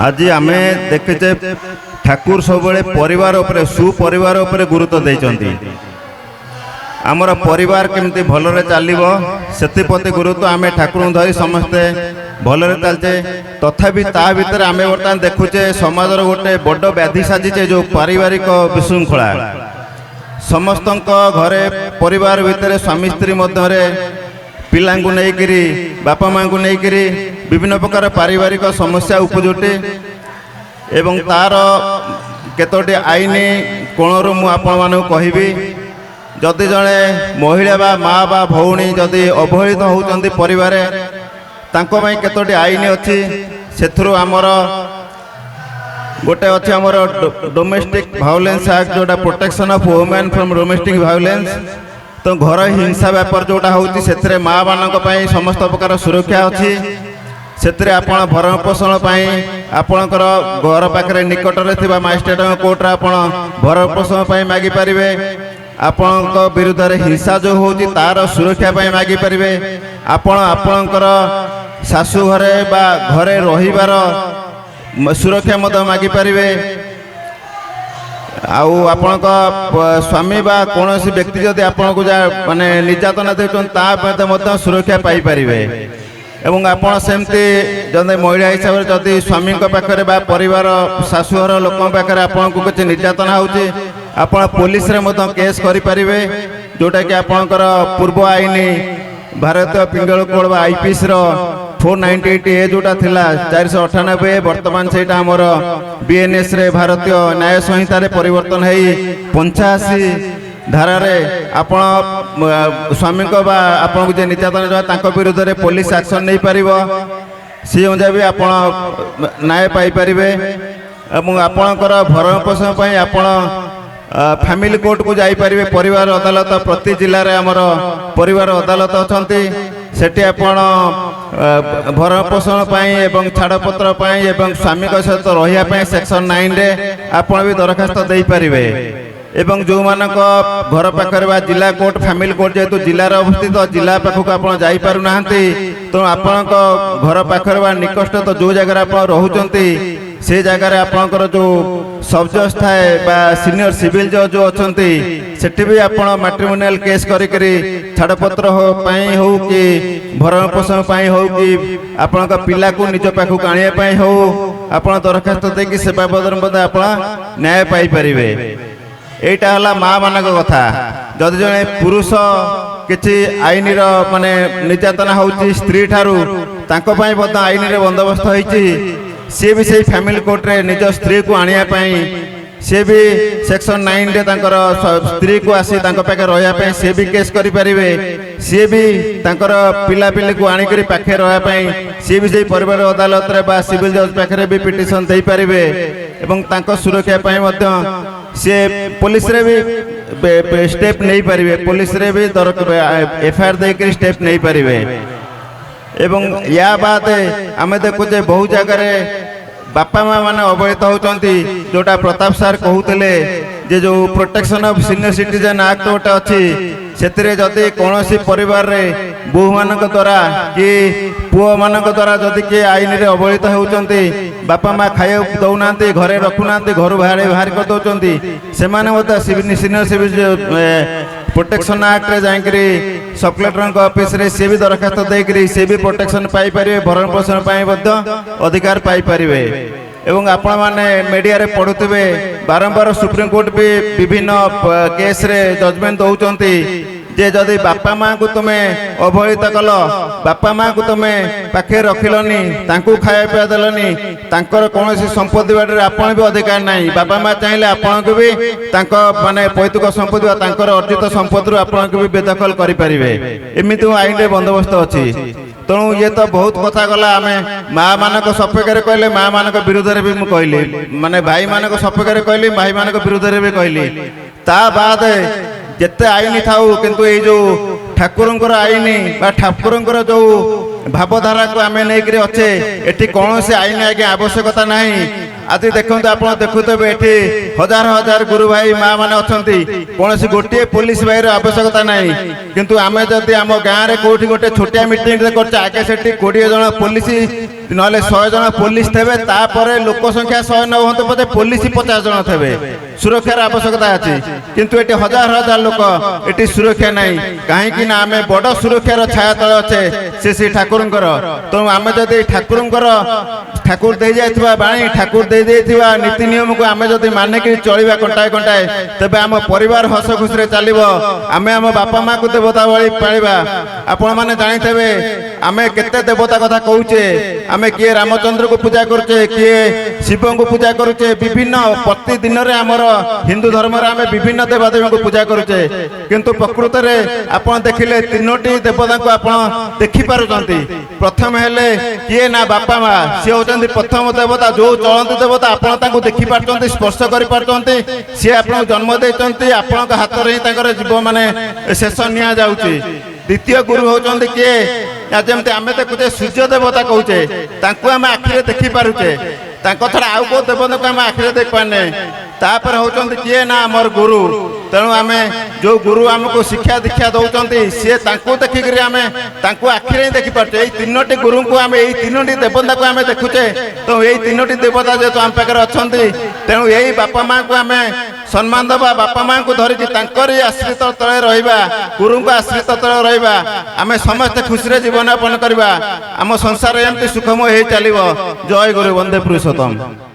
आज आम देखीचे ठाकुर सब परिवार उपरे सुपरिवार उपरे गुरुत्व देइचंती। आमर परिवार केमती भलरे चलिबो सेतिप्रति गुरुत्व आम ठाकुर धरी समस्ते भलरे चलचे। तथापि ता भीतर आम बर्तमान देखुचे समाजर गोटे बड़ व्याधि साजिचे जो पारिवारिक विशृंखला। समस्त घरे परिवार भितर स्वामी स्त्री मध्य पिला नहीं बापा माँ को नहीं विभिन्न प्रकार पारिवारिक समस्या उपजुटे एवं तार केतोटी आईन कोणर मुझे कहबी जदि जड़े महिला बा माँ बा भौणी जदि अवहेलित होती परिवार तांको केतोटी आईन अच्छी से आमर गोटे अच्छे आमर डोमेस्टिक वायलेंस एक्ट जोटा protection of women from domestic violence. तो घर हिंसा व्यापार जोटा होती से माँ मानक समस्त प्रकार सुरक्षा अच्छी से आपण भरण पोषण आपणकर घर पाखे निकटरे थिबा मजिस्ट्रेट कोर्ट आप भरण पोषण मागी पारे। आपण विरुद्ध हिंसा जो होती तार सुरक्षा मागी पारे। आपणकर शाशु घरे बा घरे रहिबार सुरक्षा मागी पारे। आपण स्वामी बा कौन व्यक्ति जदि आपन को माने निर्यातना देते सुरक्षा पाई परिवे। एवं आपण सेमती जदि महिला हिसाब से जदि स्वामी पाखे बा परिवार शाशुघर लोक पाखे आपन को किसी निर्यातना होची आपण पुलिस रे मत केस करि परिवे जोटा कि आपनकर पूर्व आईन भारतीय पिंगल कोड बा आईपीएस रो 498 ए जोटा थिला 498 वर्तमान से आमर बीएनएस रे भारतीय न्याय संहिता रे परिवर्तन है 85 धारा रे आपण स्वामी को बा आपण को जे निर्यातना तांको विरुद्ध रे पुलिस एक्शन नहीं पारिबो सी अनुसार भी आपण न्याय पाई परिबे। एवं आपणकर भरण पोषण पई आपण फैमिली कोर्ट को जाई परिबे। परिवार अदालत प्रति जिल्ला रे हमर परिवार अदालत अछंती सेठी आपण भरण पोषण एवं छाड़पत्र एवं स्वामी सहित रहा सेक्शन 9 रे आपण भी दरखास्त दे पारिबे। एवं जो मानक घर पाखरे बा जिला कोर्ट फैमिली कोर्ट जेतु जिला रे अवस्थित जिला पाखक आपण जाई पारु नाहंती तो आपण घर पाखरे बा निकट तो जो जगह आपण रहउचंती से जगह रे आपणकर जो सब जज थाए बा सीनियर सिविल जज जो अछंती सेठी भी आपण मैट्रिमोनियल केस करी छाड़पत्र हो कि भरण पोषण हो कि आपण पिला को निज पाखक आनिया पई हो आपण दरखास्त देकी सेवा बदन बद आपण न्याय पाई परिवे। एटा हला माँ मानक कथा। जदि जने पुरुष किछि आईन रो माने निर्यातना होची स्त्री ठारू तांको पई बद आईन रे बंदोबस्त होईची सी भी से फैमिली कोर्ट रे निज स्त्री को आनिया पई सी भी सेक्शन 9 रे तांकर स्त्री को आसी तांको पाखे रहा पई सी भी केस करि परिवे। सी भी तांकर पिला पिली को आनी करी पाखे रहा पई सी भी से परिवार अदालत रे बा सिविल जज पाखे भी पिटिशन दे परिवे। एवं तांको सुरक्षा पई मध्य से पुलिस रे भी स्टेप नहीं पारिबे। पुलिस रे भी एफआईआर दे के स्टेप नहीं पारिबे। एवं या बात आम देखुचे बहु जगह बापा माँ मैंने अवहेलित होती जोटा प्रताप सार कहते जे जो protection of senior citizen act गोटे अच्छी से जदि कौन परिवार रे बोह मान द्वारा कि पुओ मान द्वारा जदि किए आईन रे अवहेलित होती बापा माँ खाया दौना घरे रखुना घर बाहर कर दौरान से सीनियर सिविल प्रोटेक्शन एक्ट रे जाकरी सब कलेक्टर ऑफिस रे से भी दरखास्त देकरी से भी प्रोटेक्शन पाई परिवे भरण पोषण अधिकार पाई परिवे। एवं आपण माने मीडिया रे पढ़ुथिबे बारंबार सुप्रीम कोर्ट भी विभिन्न केस रे जजमेंट दउचंती जे जदि बापा माँ को तुम्हें अवहेलित कल बापा माँ को तुम्हें पाखे रखिलनी तांकू खाया पिया देलनी तांकर कौन संपत्ति बाटे आपण भी अधिकार नहीं। बापा माँ चाहिए आपण को भी तांको माने पैतृक संपत्ति तांकर अर्जित संपत्ति आपण को भी बेदखल करि परिवे। एमिति आईन रे बंदोबस्त अछि। तेणु ये तो बहुत कथा गला आम माँ मानक सपेक्ष कहले माँ मानक विरुद्ध रे भी कहली माने भाई मानक सपेक्ष कहली भाई मानक विरुद्ध रे भी कहली ता बाद जिते आईन थाऊ किंतु ये जो ठाकुरंकर आईन बा ठाकुरंकर जो भावधारा को आम नहीं अच्छे एटी कौन से आईन आगे आवश्यकता नहीं। आज देखते आप देखुवे ये हजार हजार गुरु भाई माँ मैंने अच्छा कौन सी गोटे पुलिस भाई आवश्यकता नहीं किंतु आम जदि आम गाँव में कौटी गोटे छोटिया मीटिंग कर आगे से 20 जन पुलिस नहले 100 जन पुलिस थे तापर लोक संख्या 100 न होते पचे पुलिस 50 जन थे सुरक्षार आवश्यकता अच्छी किंतु ये हजार हजार लोक ये सुरक्षा नहीं कहीं आम बड़ सुरक्षार छाया तले अच्छे से ठाकुर तेणु आम जदि ठाकुर दे जाइथिबा बाणी ठाकुर दे देथिबा नीति नियम को आम जदि मानिक चलवा कंटाए कंटाए तेबे आम परिवार हस खुशी चलो आम आम बापा माँ को देवता भली पालिबा आपण मैंने जानी आम केते देवता कथा कहूचे आम किए रामचंद्र को पूजा करुचे किए शिव को पूजा करुचे विभिन्न प्रतिदिन आमर हिंदू धर्म आम विभिन्न देवादेवी को पूजा करुचे किंतु प्रकृत में आपड़ देखिले तीनोटी देवता को आप देखिपुंट प्रथम हेले किए ना बापा माँ सी होती प्रथम देवता जो चलती देवता आपड़ देखी पार्टी स्पर्श कर सी आप जन्म देते आपण हाथ में जीव माने शेष निया जाउची द्वितीय गुरु होचंदी किए जमती आम देखुचे सूर्य देवता कहूचे आम आखिरे देखी पारुचे छड़ा आउ को देवता को आम आखिरे देख पाने तापर होचंदी किए ना मोर गुरु तेणु आम जो गुरु आमको शिक्षा दीक्षा दौरान सी देखिक आम आखिरे देखी पारे तीनोटी गुरु को आम यही तीनोटी देवता को आम देखुचे तो यही तीनोटी देवता जेहतु आम पाखे अच्छा तेणु यही बापा माँ को आम सम्मान दबा बापा माँ को धरिकी आश्रित तले रहा गुरु को आश्रित तले रहा आम समस्ते खुशी जीवन यापन करवा आम संसार एमती सुखमय हो चलो जय गुरु वंदे पुरुषोत्तम।